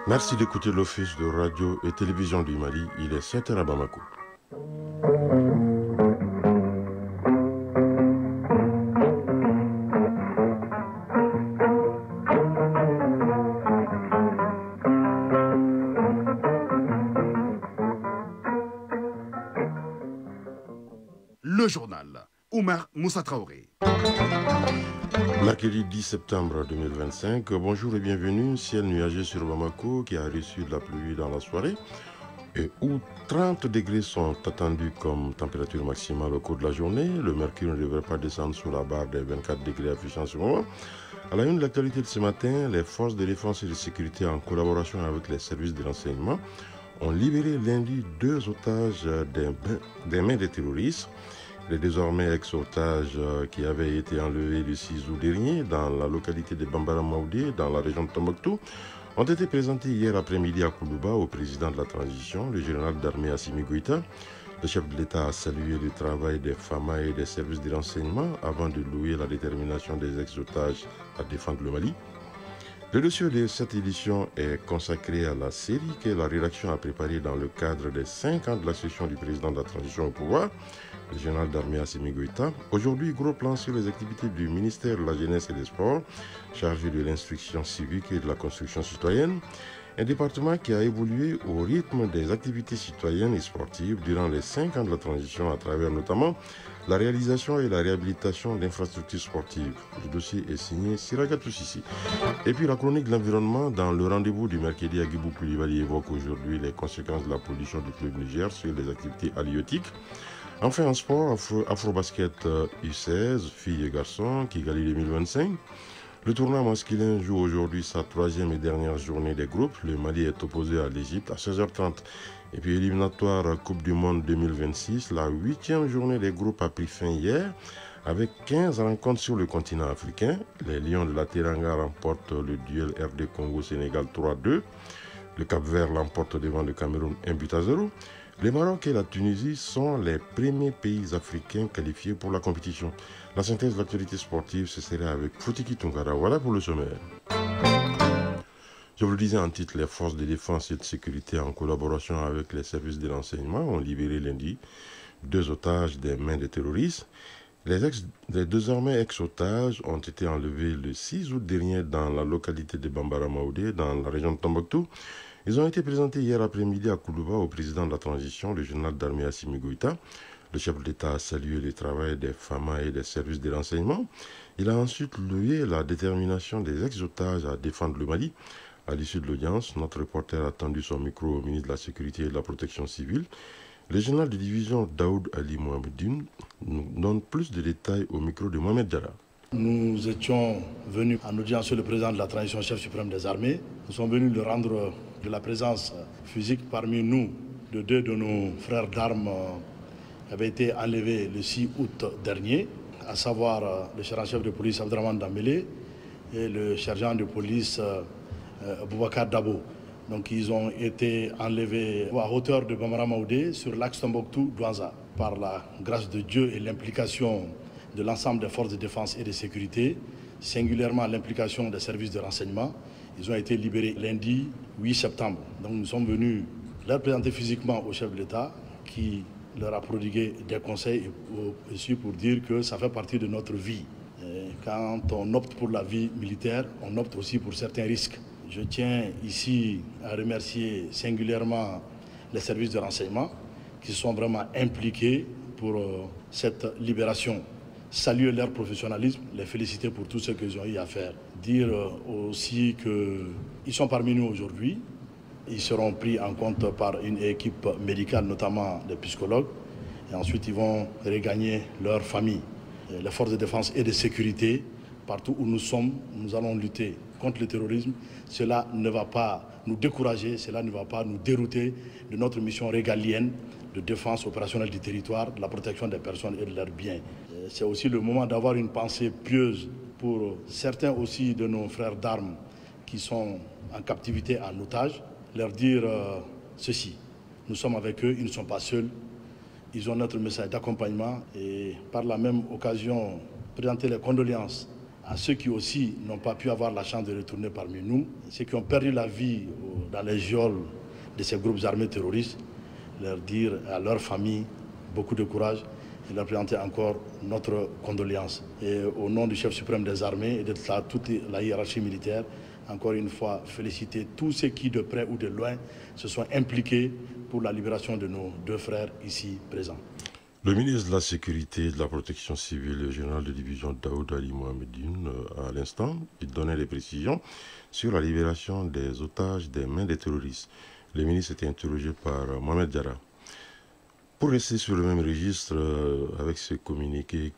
Merci d'écouter l'Office de radio et télévision du Mali. Il est 7h à Bamako. Le journal. Oumar Moussa Traoré. Mercredi 10 septembre 2025, bonjour et bienvenue. Ciel nuageux sur Bamako qui a reçu de la pluie dans la soirée et où 30 degrés sont attendus comme température maximale au cours de la journée. Le mercure ne devrait pas descendre sous la barre des 24 degrés affichés en ce moment. À la une de l'actualité de ce matin, les forces de défense et de sécurité en collaboration avec les services de renseignement ont libéré lundi 2 otages des mains des terroristes. Les désormais ex-otages qui avaient été enlevés le 6 août dernier dans la localité de Bambara Maoudé, dans la région de Tombouctou, ont été présentés hier après-midi à Koulouba au président de la transition, le général d'armée Assimi Goïta. Le chef de l'État a salué le travail des FAMA et des services de renseignement avant de louer la détermination des ex-otages à défendre le Mali. Le dossier de cette édition est consacré à la série que la rédaction a préparée dans le cadre des 5 ans de l'accession du président de la transition au pouvoir, le général d'armée Assimi Goïta. Aujourd'hui, gros plan sur les activités du ministère de la Jeunesse et des Sports, chargé de l'instruction civique et de la construction citoyenne. Un département qui a évolué au rythme des activités citoyennes et sportives durant les 5 ans de la transition à travers notamment la réalisation et la réhabilitation d'infrastructures sportives. Le dossier est signé Siraga Toussissi. Et puis la chronique de l'environnement dans le rendez-vous du mercredi à Guibou Koulibaly évoque aujourd'hui les conséquences de la pollution du fleuve Niger sur les activités halieutiques. Enfin en sport, Afrobasket U16, filles et garçons, Kigali 2025. Le tournoi masculin joue aujourd'hui sa 3e et dernière journée des groupes. Le Mali est opposé à l'Égypte à 16h30. Et puis éliminatoire Coupe du Monde 2026, la 8e journée des groupes a pris fin hier avec 15 rencontres sur le continent africain. Les Lions de la Teranga remportent le duel RD Congo-Sénégal 3-2. Le Cap-Vert l'emporte devant le Cameroun 1-0. Le Maroc et la Tunisie sont les premiers pays africains qualifiés pour la compétition. La synthèse de l'actualité sportive, ce serait avec Foutiki Tungara. Voilà pour le sommaire. Je vous le disais en titre, les forces de défense et de sécurité en collaboration avec les services de renseignement ont libéré lundi 2 otages des mains des terroristes. Les désormais ex-otages ont été enlevés le 6 août dernier dans la localité de Bambara Maoudé, dans la région de Tombouctou. Ils ont été présentés hier après-midi à Koulouba au président de la transition, le général d'armée Assimi Goïta. Le chef de l'État a salué le travail des FAMA et des services de renseignement. Il a ensuite loué la détermination des ex-otages à défendre le Mali. À l'issue de l'audience, notre reporter a tendu son micro au ministre de la Sécurité et de la Protection civile. Le général de division Daoud Ali Mohamedine nous donne plus de détails au micro de Mohamed Diarra. Nous étions venus en audience sur le président de la transition, chef suprême des armées. Nous sommes venus le rendre de la présence physique parmi nous de 2 de nos frères d'armes qui avaient été enlevés le 6 août dernier, à savoir le sergent-chef de police Abdraman Dambélé et le sergent de police Boubacar Dabo. Donc ils ont été enlevés à hauteur de Bambara Maoudé sur l'axe Tombouctou-Douanza. Par la grâce de Dieu et l'implication de l'ensemble des forces de défense et de sécurité, singulièrement l'implication des services de renseignement, ils ont été libérés lundi 8 septembre. Donc nous sommes venus leur présenter physiquement au chef de l'État qui leur a prodigué des conseils et aussi pour dire que ça fait partie de notre vie. Et quand on opte pour la vie militaire, on opte aussi pour certains risques. Je tiens ici à remercier singulièrement les services de renseignement qui sont vraiment impliqués pour cette libération. Saluer leur professionnalisme, les féliciter pour tout ce qu'ils ont eu à faire. Dire aussi qu'ils sont parmi nous aujourd'hui. Ils seront pris en compte par une équipe médicale, notamment des psychologues. Et ensuite, ils vont regagner leur famille. Les forces de défense et de sécurité, partout où nous sommes, nous allons lutter contre le terrorisme. Cela ne va pas nous décourager, cela ne va pas nous dérouter de notre mission régalienne de défense opérationnelle du territoire, de la protection des personnes et de leurs biens. C'est aussi le moment d'avoir une pensée pieuse pour certains aussi de nos frères d'armes qui sont en captivité, en otage, leur dire ceci. Nous sommes avec eux, ils ne sont pas seuls. Ils ont notre message d'accompagnement et par la même occasion présenter les condoléances à ceux qui aussi n'ont pas pu avoir la chance de retourner parmi nous, ceux qui ont perdu la vie dans les geôles de ces groupes armés terroristes, leur dire à leur famille beaucoup de courage et leur présenter encore notre condoléance. Et au nom du chef suprême des armées et de toute la hiérarchie militaire, encore une fois, féliciter tous ceux qui, de près ou de loin, se sont impliqués pour la libération de nos deux frères ici présents. Le ministre de la Sécurité et de la Protection civile, le général de division Daoud Ali Mohamedine, à l'instant, il donnait des précisions sur la libération des otages des mains des terroristes. Le ministre était interrogé par Mohamed Diarra. Pour rester sur le même registre avec ce communiqué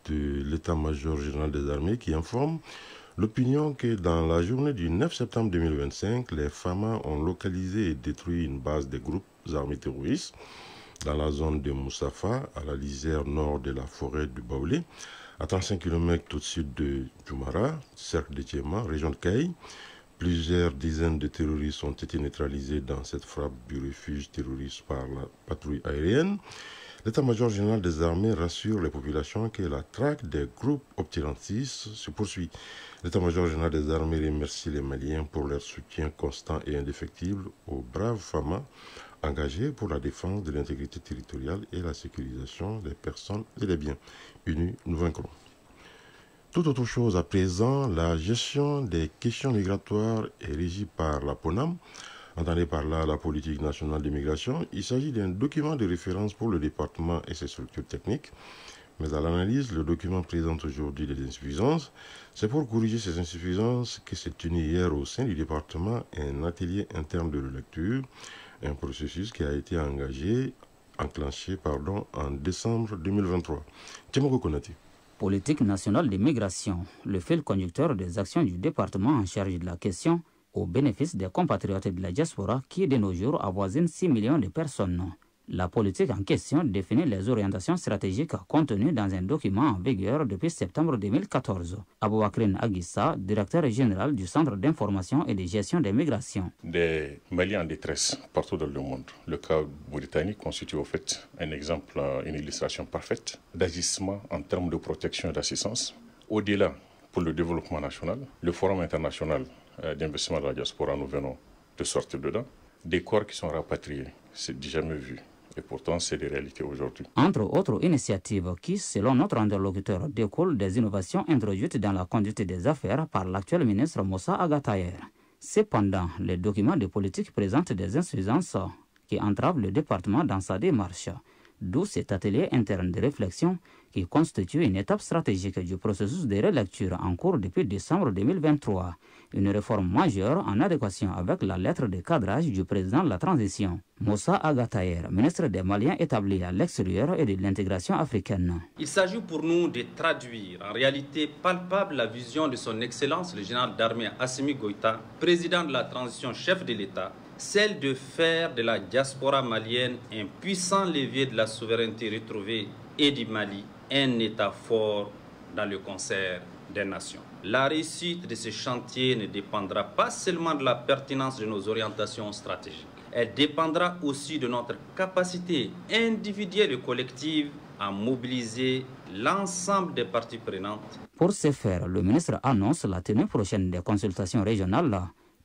de l'état-major général des armées qui informe l'opinion que dans la journée du 9 septembre 2025, les FAMA ont localisé et détruit une base des groupes armés terroristes dans la zone de Moussafa, à la lisière nord de la forêt du Baoulé, à 35 km au sud de Djoumara, cercle de Tiéma, région de Kaï. Plusieurs dizaines de terroristes ont été neutralisés dans cette frappe du refuge terroriste par la patrouille aérienne. L'état-major général des armées rassure les populations que la traque des groupes obscurantistes se poursuit. L'état-major général des armées remercie les Maliens pour leur soutien constant et indéfectible aux braves FAMA engagés pour la défense de l'intégrité territoriale et la sécurisation des personnes et des biens. Unis, nous vaincrons. Tout autre chose à présent, la gestion des questions migratoires est régie par la PONAM, entendez par là la politique nationale d'immigration. Il s'agit d'un document de référence pour le département et ses structures techniques. Mais à l'analyse, le document présente aujourd'hui des insuffisances. C'est pour corriger ces insuffisances que s'est tenu hier au sein du département un atelier interne de relecture, un processus qui a été enclenché en décembre 2023. Tchemoko Konati. Politique nationale d'immigration, le fil conducteur des actions du département en charge de la question au bénéfice des compatriotes de la diaspora qui de nos jours avoisine 6 millions de personnes. La politique en question définit les orientations stratégiques contenues dans un document en vigueur depuis septembre 2014. Aboubakrin Aguissa, directeur général du Centre d'information et de gestion des migrations. Des Maliens en détresse partout dans le monde. Le cas britannique constitue au fait un exemple, une illustration parfaite d'agissement en termes de protection et d'assistance. Au-delà, pour le développement national, le Forum international d'investissement de la diaspora, nous venons de sortir dedans. Des corps qui sont rapatriés, c'est jamais vu. Et pourtant, c'est des réalités aujourd'hui. Entre autres initiatives qui, selon notre interlocuteur, découlent des innovations introduites dans la conduite des affaires par l'actuel ministre Moussa Agatayer. Cependant, les documents de politique présentent des insuffisances qui entravent le département dans sa démarche. D'où cet atelier interne de réflexion qui constitue une étape stratégique du processus de relecture en cours depuis décembre 2023. Une réforme majeure en adéquation avec la lettre de cadrage du président de la transition, Moussa Agatayer, ministre des Maliens établi à l'extérieur et de l'intégration africaine. Il s'agit pour nous de traduire en réalité palpable la vision de son Excellence le général d'armée Assimi Goïta, président de la transition, chef de l'État, celle de faire de la diaspora malienne un puissant levier de la souveraineté retrouvée et du Mali un État fort dans le concert des nations. La réussite de ce chantier ne dépendra pas seulement de la pertinence de nos orientations stratégiques. Elle dépendra aussi de notre capacité individuelle et collective à mobiliser l'ensemble des parties prenantes. Pour ce faire, le ministre annonce la tenue prochaine des consultations régionales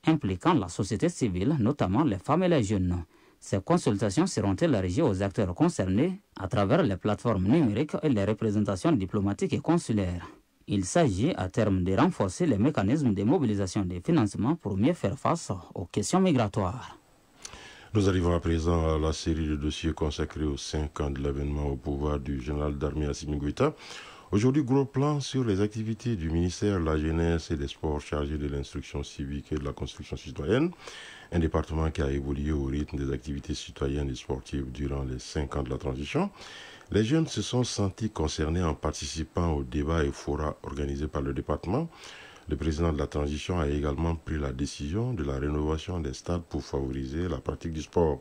impliquant la société civile, notamment les femmes et les jeunes. Ces consultations seront élargies aux acteurs concernés à travers les plateformes numériques et les représentations diplomatiques et consulaires. Il s'agit à terme de renforcer les mécanismes de mobilisation des financements pour mieux faire face aux questions migratoires. Nous arrivons à présent à la série de dossiers consacrés aux 5 ans de l'avènement au pouvoir du général d'armée Assimi Goïta. Aujourd'hui, gros plan sur les activités du ministère de la Jeunesse et des Sports chargé de l'instruction civique et de la construction citoyenne. Un département qui a évolué au rythme des activités citoyennes et sportives durant les 5 ans de la transition. Les jeunes se sont sentis concernés en participant aux débats et forats organisés par le département. Le président de la transition a également pris la décision de la rénovation des stades pour favoriser la pratique du sport.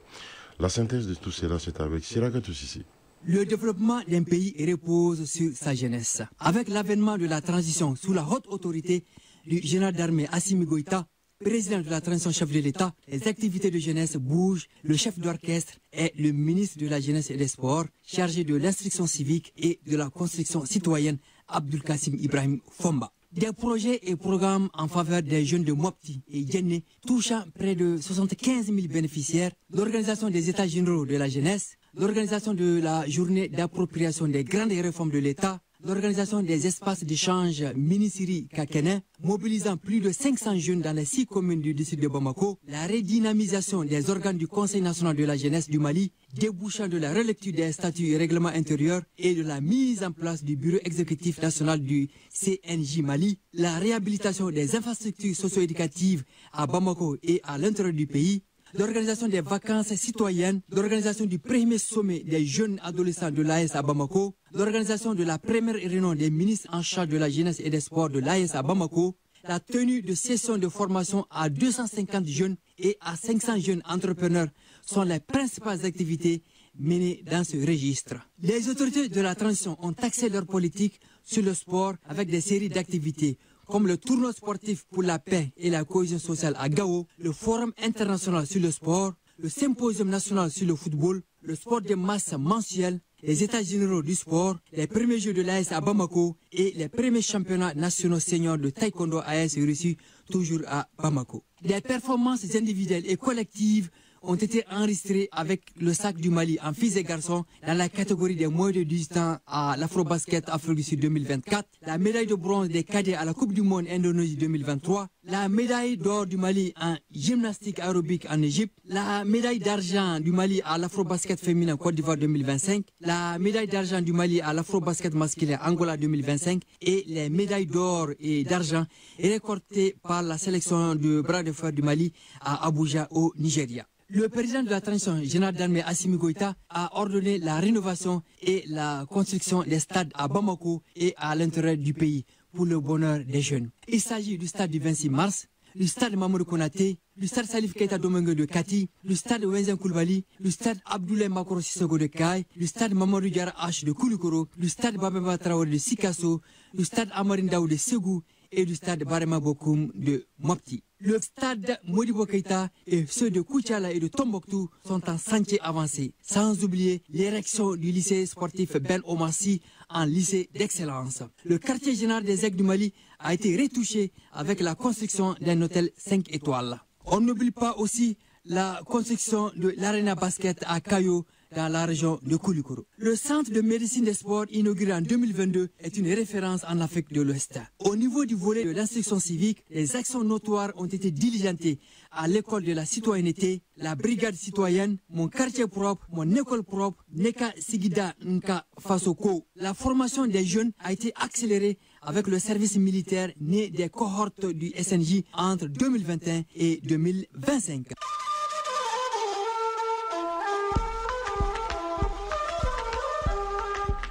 La synthèse de tout cela, c'est avec Siraka Toussissi. Le développement d'un pays repose sur sa jeunesse. Avec l'avènement de la transition sous la haute autorité du général d'armée Assimi Goïta, président de la transition chef de l'État, les activités de jeunesse bougent. Le chef d'orchestre est le ministre de la Jeunesse et des Sports, chargé de l'instruction civique et de la construction citoyenne, Abdul Kassim Ibrahim Fomba. Des projets et programmes en faveur des jeunes de Mopti et Djenné touchant près de 75 000 bénéficiaires, l'organisation des États généraux de la jeunesse, l'organisation de la journée d'appropriation des grandes réformes de l'État, l'organisation des espaces d'échange Minisiri Kakene, mobilisant plus de 500 jeunes dans les 6 communes du district de Bamako, la redynamisation des organes du Conseil national de la jeunesse du Mali, débouchant de la relecture des statuts et règlements intérieurs et de la mise en place du bureau exécutif national du CNJ Mali, la réhabilitation des infrastructures socio-éducatives à Bamako et à l'intérieur du pays, l'organisation des vacances citoyennes, l'organisation du premier sommet des jeunes adolescents de l'AS à Bamako, l'organisation de la première réunion des ministres en charge de la jeunesse et des sports de l'AS à Bamako, la tenue de sessions de formation à 250 jeunes et à 500 jeunes entrepreneurs sont les principales activités menées dans ce registre. Les autorités de la transition ont axé leur politique sur le sport avec des séries d'activités comme le tournoi sportif pour la paix et la cohésion sociale à Gao, le forum international sur le sport, le symposium national sur le football, le sport de masse mensuel, les états généraux du sport, les premiers jeux de l'AS à Bamako et les premiers championnats nationaux seniors de taekwondo AS Russie, toujours à Bamako. Les performances individuelles et collectives ont été enregistrés avec le sac du Mali en filles et garçons dans la catégorie des moins de 18 ans à l'Afrobasket Afrique du Sud 2024, la médaille de bronze des cadets à la Coupe du Monde Indonésie 2023, la médaille d'or du Mali en gymnastique aérobique en Égypte, la médaille d'argent du Mali à l'Afrobasket féminin Côte d'Ivoire 2025, la médaille d'argent du Mali à l'Afrobasket masculin Angola 2025 et les médailles d'or et d'argent récoltées par la sélection de bras de fer du Mali à Abuja au Nigeria. Le président de la transition, général d'armée Assimi Goïta, a ordonné la rénovation et la construction des stades à Bamako et à l'intérieur du pays pour le bonheur des jeunes. Il s'agit du stade du 26 mars, le stade Mamadou Konaté, le stade Salif Keita Domingue de Kati, le stade Wenzen Koulibaly, le stade Abdoulaye Makoro Sissoko de Kaye, le stade Mamadou Diarra H de Koulikoro, le stade Babemba Traoré de Sikasso, le stade Amarindaou de Ségou et le stade Barema Bokoum de Mopti. Le stade Modibo Keïta et ceux de Koutiala et de Tombouctou sont en chantier avancé, sans oublier l'érection du lycée sportif Ben Omassi en lycée d'excellence. Le quartier général des Aigues du Mali a été retouché avec la construction d'un hôtel 5 étoiles. On n'oublie pas aussi la construction de l'Arena Basket à Kayo dans la région de Koulikoro. Le centre de médecine des sports inauguré en 2022 est une référence en Afrique de l'Ouest. Au niveau du volet de l'instruction civique, les actions notoires ont été diligentées à l'école de la citoyenneté, la brigade citoyenne, mon quartier propre, mon école propre, Neka Sigida Nka Fasoko. La formation des jeunes a été accélérée avec le service militaire né des cohortes du SNJ entre 2021 et 2025.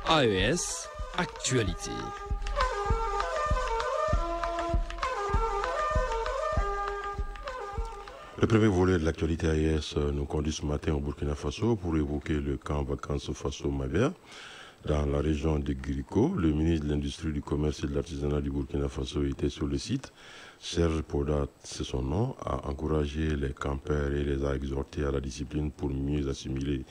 AES Actualité. Le premier volet de l'actualité AES nous conduit ce matin au Burkina Faso pour évoquer le camp vacances Faso-Mavia dans la région de Guirico. Le ministre de l'Industrie, du Commerce et de l'Artisanat du Burkina Faso était sur le site. Serge Podat, c'est son nom, a encouragé les campeurs et les a exhortés à la discipline pour mieux assimiler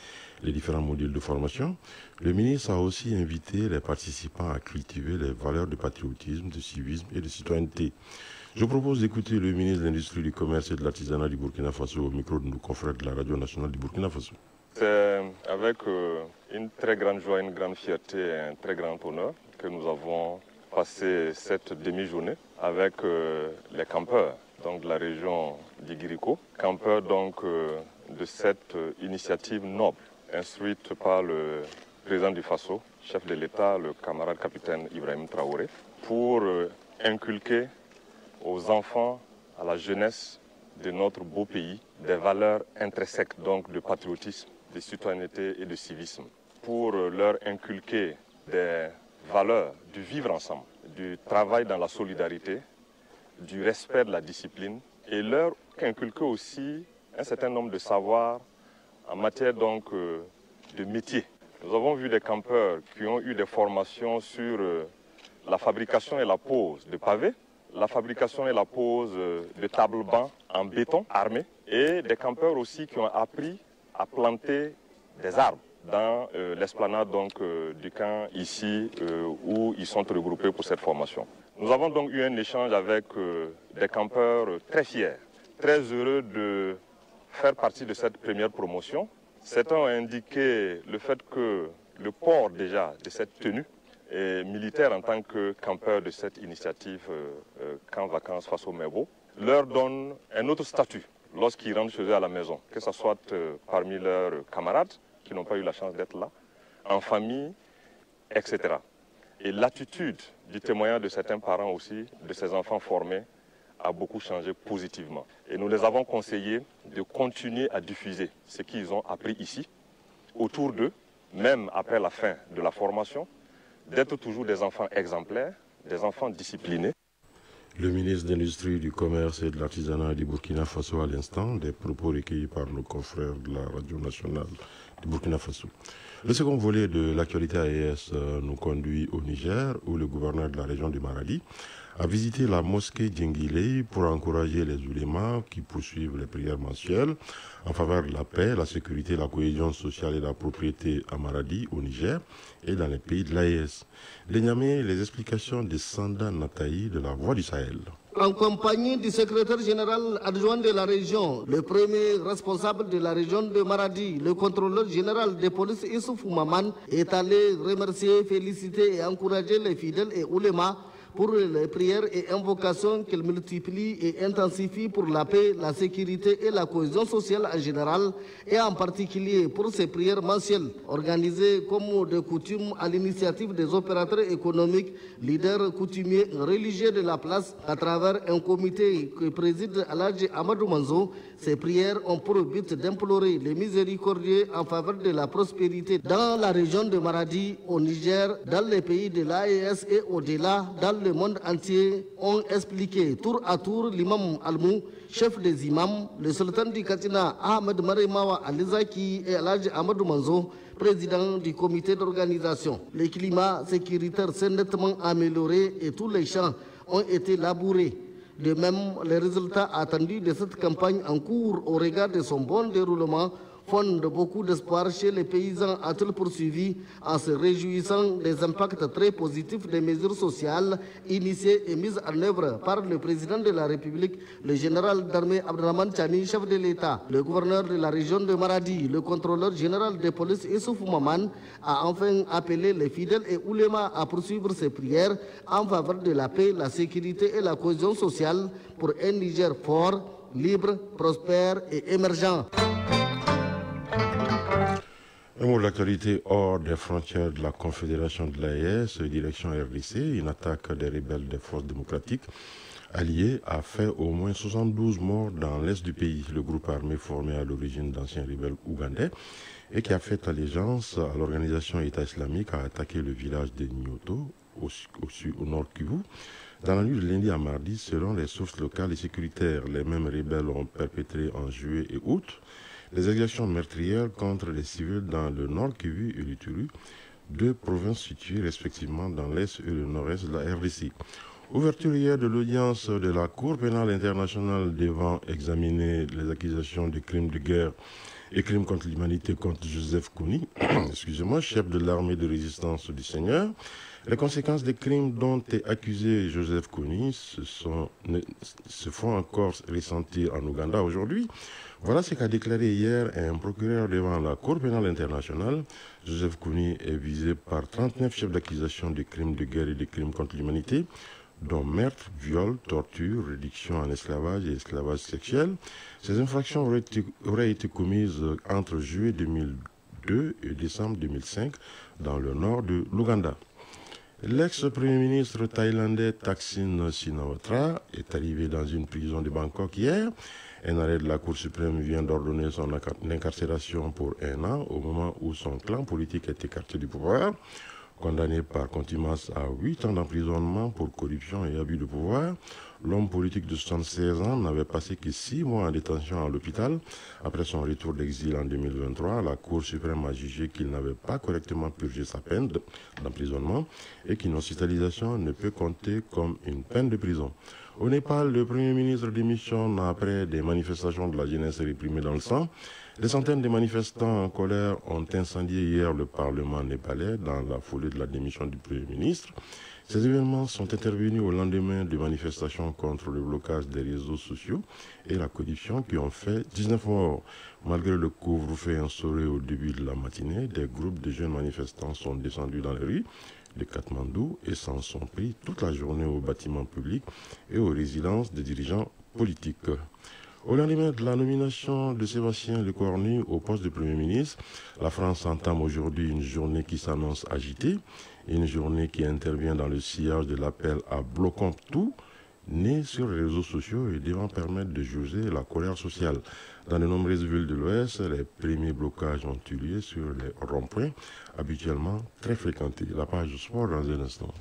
les différents modules de formation. Le ministre a aussi invité les participants à cultiver les valeurs de patriotisme, de civisme et de citoyenneté. Je propose d'écouter le ministre de l'Industrie, du Commerce et de l'Artisanat du Burkina Faso au micro de nos confrères de la Radio nationale du Burkina Faso. C'est avec une très grande joie, une grande fierté et un très grand honneur que nous avons passé cette demi-journée avec les campeurs donc, de la région d'Iguirico, campeurs donc, de cette initiative noble instruite par le président du Faso, chef de l'État, le camarade capitaine Ibrahim Traoré, pour inculquer aux enfants, à la jeunesse de notre beau pays, des valeurs intrinsèques donc de patriotisme, de citoyenneté et de civisme, pour leur inculquer des valeurs du vivre ensemble, du travail dans la solidarité, du respect de la discipline et leur inculquer aussi un certain nombre de savoirs en matière donc de métier. Nous avons vu des campeurs qui ont eu des formations sur la fabrication et la pose de pavés, la fabrication et la pose de tables bancs en béton armé et des campeurs aussi qui ont appris à planter des arbres dans l'esplanade donc du camp ici où ils sont regroupés pour cette formation. Nous avons donc eu un échange avec des campeurs très fiers, très heureux de faire partie de cette première promotion. Certains ont indiqué le fait que le port déjà de cette tenue est militaire en tant que campeur de cette initiative Camp Vacances face au Merbeau leur donne un autre statut lorsqu'ils rentrent chez eux à la maison, que ce soit parmi leurs camarades qui n'ont pas eu la chance d'être là, en famille, etc. Et l'attitude du témoignage de certains parents aussi, de ces enfants formés, a beaucoup changé positivement. Et nous les avons conseillés de continuer à diffuser ce qu'ils ont appris ici, autour d'eux, même après la fin de la formation, d'être toujours des enfants exemplaires, des enfants disciplinés. Le ministre de l'Industrie, du Commerce et de l'Artisanat du Burkina Faso à l'instant, des propos recueillis par nos confrères de la radio nationale du Burkina Faso. Le second volet de l'actualité AES nous conduit au Niger, où le gouverneur de la région du Maradi a visité la mosquée Djengilei pour encourager les ulémas qui poursuivent les prières mensuelles en faveur de la paix, la sécurité, la cohésion sociale et la propriété à Maradi, au Niger et dans les pays de l'AES. De Niamey, les explications de Sanda Nataï de la Voix du Sahel. En compagnie du secrétaire général adjoint de la région, le premier responsable de la région de Maradi, le contrôleur général de police Issoufou Maman, est allé remercier, féliciter et encourager les fidèles et oulémas pour les prières et invocations qu'il multiplie et intensifie pour la paix, la sécurité et la cohésion sociale en général, et en particulier pour ces prières mensuelles organisées comme de coutume à l'initiative des opérateurs économiques, leaders coutumiers religieux de la place, à travers un comité que préside Aladji Amadou Manzo. Ces prières ont pour but d'implorer les miséricordieux en faveur de la prospérité dans la région de Maradi, au Niger, dans les pays de l'AES et au-delà, dans le monde entier, ont expliqué tour à tour l'imam Almou, chef des imams, le sultan du Katina Ahmed Marimawa Alizaki et Aladji Amadou Manzo, président du comité d'organisation. Le climat sécuritaire s'est nettement amélioré et tous les champs ont été labourés. De même, les résultats attendus de cette campagne en cours au regard de son bon déroulement fondent beaucoup d'espoir chez les paysans, a-t-il poursuivi, en se réjouissant des impacts très positifs des mesures sociales initiées et mises en œuvre par le président de la République, le général d'armée Abdraman Chani, chef de l'État. Le gouverneur de la région de Maradi, le contrôleur général de police Issoufou Maman, a enfin appelé les fidèles et oulémas à poursuivre ces prières en faveur de la paix, la sécurité et la cohésion sociale pour un Niger fort, libre, prospère et émergent. Un mot de l'actualité hors des frontières de la Confédération de l'AES, direction RDC, une attaque des rebelles des forces démocratiques alliées a fait au moins 72 morts dans l'est du pays. Le groupe armé formé à l'origine d'anciens rebelles ougandais et qui a fait allégeance à l'organisation État islamique a attaqué le village de Nyoto, au nord Kivu. Dans la nuit de lundi à mardi, selon les sources locales et sécuritaires, les mêmes rebelles ont perpétré en juillet et août des exactions meurtrières contre les civils dans le nord Kivu et l'Ituri, deux provinces situées respectivement dans l'est et le nord-est de la RDC. Ouverture hier de l'audience de la Cour pénale internationale devant examiner les accusations de crimes de guerre et crimes contre l'humanité contre Joseph Kony, chef de l'armée de résistance du Seigneur. Les conséquences des crimes dont est accusé Joseph Kony se font encore ressentir en Ouganda aujourd'hui. Voilà ce qu'a déclaré hier un procureur devant la Cour pénale internationale. Joseph Kony est visé par 39 chefs d'accusation de crimes de guerre et de crimes contre l'humanité, dont meurtre, viol, torture, réduction en esclavage et esclavage sexuel. Ces infractions auraient été commises entre juillet 2002 et décembre 2005 dans le nord de l'Ouganda. L'ex-premier ministre thaïlandais Thaksin Shinawatra est arrivé dans une prison de Bangkok hier. Un arrêt de la Cour suprême vient d'ordonner son incarcération pour 1 an au moment où son clan politique est écarté du pouvoir. Condamné par contumace à 8 ans d'emprisonnement pour corruption et abus de pouvoir, l'homme politique de 76 ans n'avait passé que 6 mois en détention à l'hôpital. Après son retour d'exil en 2023, la Cour suprême a jugé qu'il n'avait pas correctement purgé sa peine d'emprisonnement et qu'une hospitalisation ne peut compter comme une peine de prison. Au Népal, le Premier ministre démissionne après des manifestations de la jeunesse réprimée dans le sang. Des centaines de manifestants en colère ont incendié hier le Parlement népalais dans la foulée de la démission du Premier ministre. Ces événements sont intervenus au lendemain de manifestations contre le blocage des réseaux sociaux et la corruption qui ont fait 19 morts. Malgré le couvre-feu instauré au début de la matinée, des groupes de jeunes manifestants sont descendus dans les rues de Katmandou et s'en sont pris toute la journée aux bâtiments publics et aux résidences des dirigeants politiques. Au lendemain de la nomination de Sébastien Lecornu au poste de Premier ministre, la France entame aujourd'hui une journée qui s'annonce agitée, une journée qui intervient dans le sillage de l'appel à bloquons tout, né sur les réseaux sociaux et devant permettre de juger la colère sociale. Dans de nombreuses villes de l'Ouest, les premiers blocages ont eu lieu sur les ronds-points, habituellement très fréquentés. La page sport dans un instant.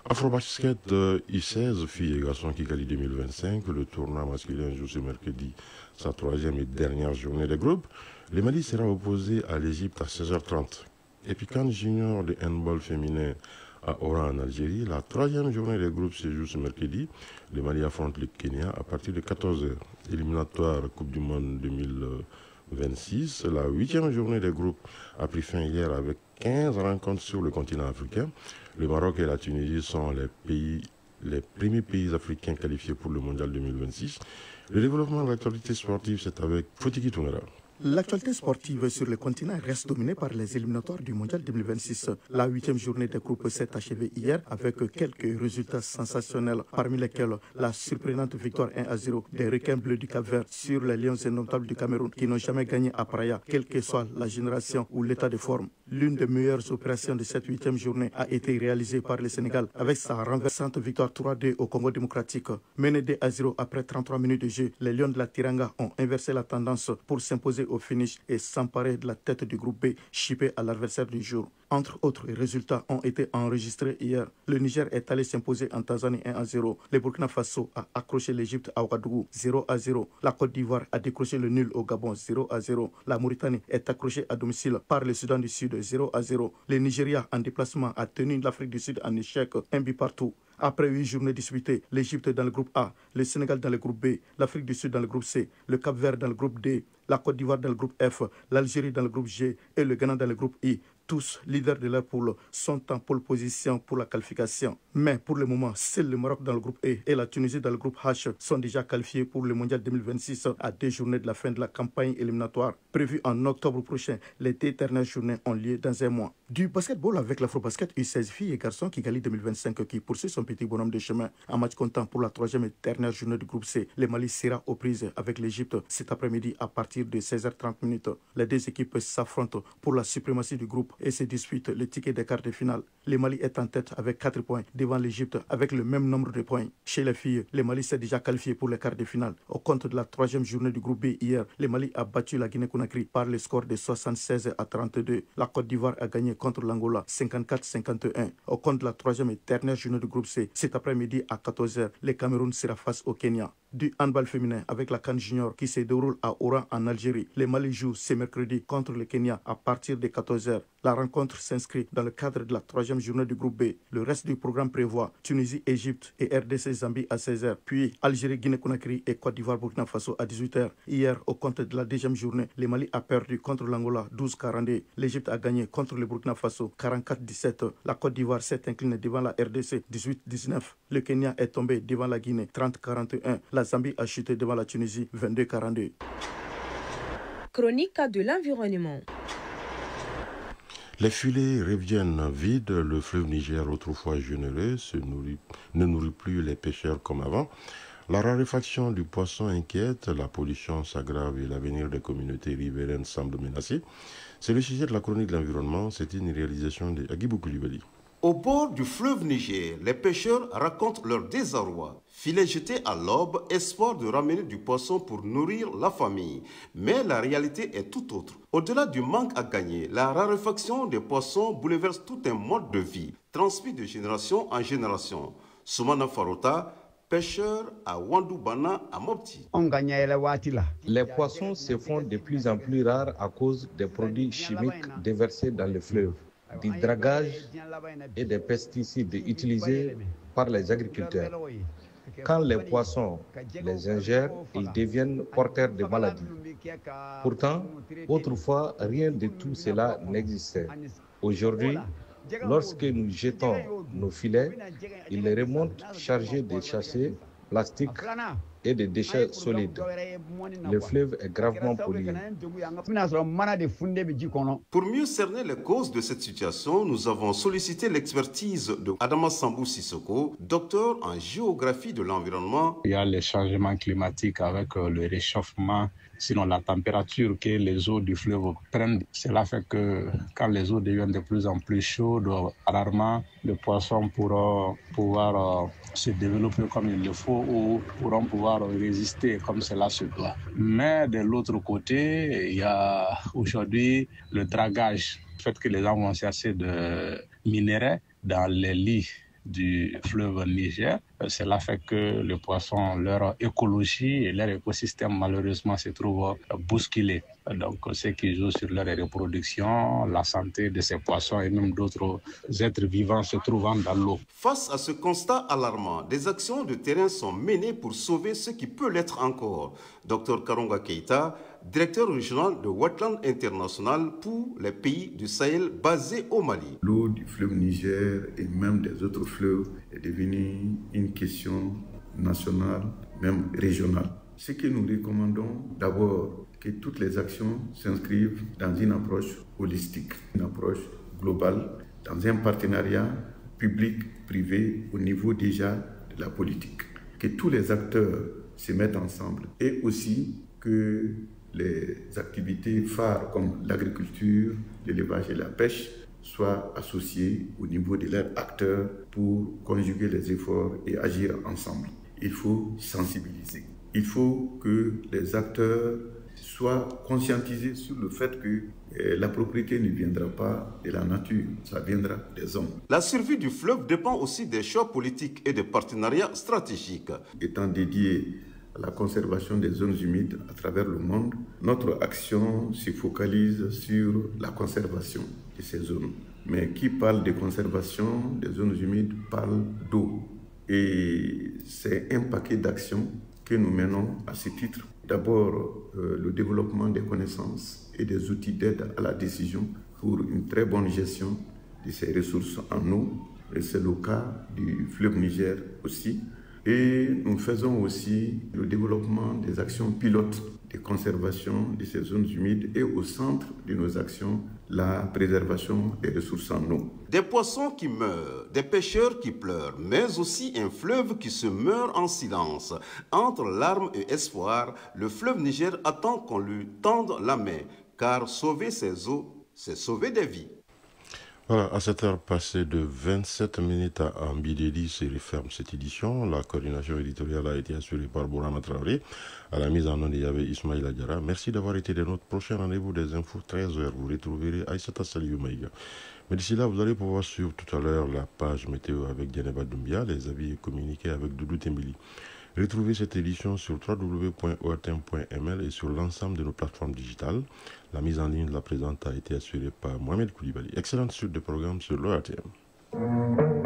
Afrobasket I16, filles et garçons Kigali 2025, le tournoi masculin joue ce mercredi sa troisième et dernière journée de groupe. Le Mali sera opposé à l'Égypte à 16h30. Et puis quand junior de handball féminin à Oran en Algérie, la troisième journée de groupe se joue ce mercredi. Le Mali affronte le Kenya à partir de 14h. Éliminatoire Coupe du Monde 2026, la huitième journée de groupe a pris fin hier avec 15 rencontres sur le continent africain. Le Maroc et la Tunisie sont les premiers pays africains qualifiés pour le Mondial 2026. Le développement de l'actualité sportive, c'est avec Fotiki Tounera. L'actualité sportive sur le continent reste dominée par les éliminatoires du Mondial 2026. La huitième journée de groupe s'est achevée hier avec quelques résultats sensationnels, parmi lesquels la surprenante victoire 1-0 des requins bleus du Cap-Vert sur les Lions indomptables du Cameroun qui n'ont jamais gagné à Praia, quelle que soit la génération ou l'état de forme. L'une des meilleures opérations de cette huitième journée a été réalisée par le Sénégal avec sa renversante victoire 3-2 au Congo démocratique. Menés 2-0 après 33 minutes de jeu, les Lions de la Teranga ont inversé la tendance pour s'imposer au finish et s'emparer de la tête du groupe B, chippé à l'adversaire du jour. Entre autres résultats ont été enregistrés hier. Le Niger est allé s'imposer en Tanzanie 1-0. Le Burkina Faso a accroché l'Égypte à Ouagadougou 0-0. La Côte d'Ivoire a décroché le nul au Gabon 0-0. La Mauritanie est accrochée à domicile par le Soudan du Sud 0-0. Le Nigeria en déplacement a tenu l'Afrique du Sud en échec, un but partout. Après 8 journées disputées, l'Égypte dans le groupe A, le Sénégal dans le groupe B, l'Afrique du Sud dans le groupe C, le Cap-Vert dans le groupe D, la Côte d'Ivoire dans le groupe F, l'Algérie dans le groupe G et le Ghana dans le groupe I. Tous, leaders de leur poule, sont en pole position pour la qualification. Mais pour le moment, seul le Maroc dans le groupe E et la Tunisie dans le groupe H sont déjà qualifiés pour le Mondial 2026 à 2 journées de la fin de la campagne éliminatoire. Prévue en octobre prochain, les 2 dernières journées ont lieu dans un mois. Du basketball avec l'Afrobasket U16 filles et garçons Kigali 2025 qui poursuit son petit bonhomme de chemin. En match comptant pour la troisième et dernière journée du groupe C, le Mali sera aux prises avec l'Égypte cet après-midi à partir de 16h30. Les deux équipes s'affrontent pour la suprématie du groupe et se disputent le ticket des quarts de finale. Le Mali est en tête avec 4 points devant l'Égypte avec le même nombre de points. Chez les filles, le Mali s'est déjà qualifié pour les quarts de finale. Au compte de la troisième journée du groupe B hier, le Mali a battu la Guinée-Conakry par le score de 76-32. La Côte d'Ivoire a gagné contre l'Angola 54-51. Au compte de la troisième et dernière journée du groupe C, cet après-midi à 14h, le Cameroun sera face au Kenya. Du handball féminin avec la CAN Junior qui se déroule à Oran en Algérie. Le Mali joue ce mercredi contre le Kenya à partir de 14h. La rencontre s'inscrit dans le cadre de la troisième journée du groupe B. Le reste du programme prévoit Tunisie, Égypte et RDC Zambie à 16h, puis Algérie, Guinée-Conakry et Côte d'Ivoire, Burkina Faso à 18h. Hier, au compte de la deuxième journée, le Mali a perdu contre l'Angola 12-42. L'Égypte a gagné contre le Burkina Faso 44-17. La Côte d'Ivoire s'est inclinée devant la RDC 18-19. Le Kenya est tombé devant la Guinée 30-41. La Zambie a chuté devant la Tunisie 22-42. Chronique de l'environnement. Les filets reviennent vides, le fleuve Niger, autrefois généreux, ne nourrit plus les pêcheurs comme avant. La raréfaction du poisson inquiète, la pollution s'aggrave et l'avenir des communautés riveraines semble menacé. C'est le sujet de la chronique de l'environnement, c'est une réalisation de Agibou Koulibaly. Au bord du fleuve Niger, les pêcheurs racontent leur désarroi. Filets jetés à l'aube, espoir de ramener du poisson pour nourrir la famille. Mais la réalité est tout autre. Au-delà du manque à gagner, la raréfaction des poissons bouleverse tout un mode de vie, transmis de génération en génération. Soumana Farota, pêcheur à Wandoubana à Mopti. Les poissons se font de plus en plus rares à cause des produits chimiques déversés dans le fleuve, du dragage et des pesticides utilisés par les agriculteurs. Quand les poissons les ingèrent, ils deviennent porteurs de maladies. Pourtant, autrefois, rien de tout cela n'existait. Aujourd'hui, lorsque nous jetons nos filets, ils les remontent chargés de sachets, plastiques et de déchets solides. Le fleuve est gravement pollué. Pour mieux cerner les causes de cette situation, nous avons sollicité l'expertise de Adama Sambou Sissoko, docteur en géographie de l'environnement. Il y a les changements climatiques avec le réchauffement, sinon la température que les eaux du fleuve prennent. Cela fait que quand les eaux deviennent de plus en plus chaudes, rarement les poissons pourront pouvoir se développer comme il le faut ou pourront pouvoir résister comme cela se doit. Mais de l'autre côté, il y a aujourd'hui le dragage, le fait que les gens vont chercher de minerais dans les lits du fleuve Niger. Cela fait que les poissons, leur écologie et leur écosystème malheureusement se trouvent bousculés. Donc ce qui joue sur leur reproduction, la santé de ces poissons et même d'autres êtres vivants se trouvant dans l'eau. Face à ce constat alarmant, des actions de terrain sont menées pour sauver ce qui peut l'être encore. Dr Karonga Keita, directeur régional de Wetland International pour les pays du Sahel basé au Mali. L'eau du fleuve Niger et même des autres fleuves est devenue une question nationale, même régionale. Ce que nous recommandons d'abord, que toutes les actions s'inscrivent dans une approche holistique, une approche globale, dans un partenariat public-privé au niveau déjà de la politique. Que tous les acteurs se mettent ensemble et aussi que les activités phares comme l'agriculture, l'élevage et la pêche soient associées au niveau de leurs acteurs pour conjuguer les efforts et agir ensemble. Il faut sensibiliser. Il faut que les acteurs soient conscientisés sur le fait que la propriété ne viendra pas de la nature, ça viendra des hommes. La survie du fleuve dépend aussi des choix politiques et des partenariats stratégiques. Étant dédié à la conservation des zones humides à travers le monde, notre action se focalise sur la conservation de ces zones. Mais qui parle de conservation des zones humides parle d'eau. Et c'est un paquet d'actions que nous menons à ce titre. D'abord, le développement des connaissances et des outils d'aide à la décision pour une très bonne gestion de ces ressources en eau. Et c'est le cas du fleuve Niger aussi. Et nous faisons aussi le développement des actions pilotes de conservation de ces zones humides et au centre de nos actions, la préservation des ressources en eau. Des poissons qui meurent, des pêcheurs qui pleurent, mais aussi un fleuve qui se meurt en silence. Entre larmes et espoir, le fleuve Niger attend qu'on lui tende la main, car sauver ses eaux, c'est sauver des vies. Voilà, à cette heure passée de 27 minutes à Ambideli se referme cette édition. La coordination éditoriale a été assurée par Bourama Traoré. À la mise en onde, il y avait Ismaïla Adjara. Merci d'avoir été de notre prochain rendez-vous des infos 13h. Vous retrouverez Aïssata Saliou Maïga. Mais d'ici là, vous allez pouvoir suivre tout à l'heure la page météo avec Dianeba Doumbia, les avis communiqués avec Doudou Tembili. Retrouvez cette édition sur www.ortm.ml et sur l'ensemble de nos plateformes digitales. La mise en ligne de la présente a été assurée par Mohamed Koulibaly. Excellente suite de programmes sur l'ORTM.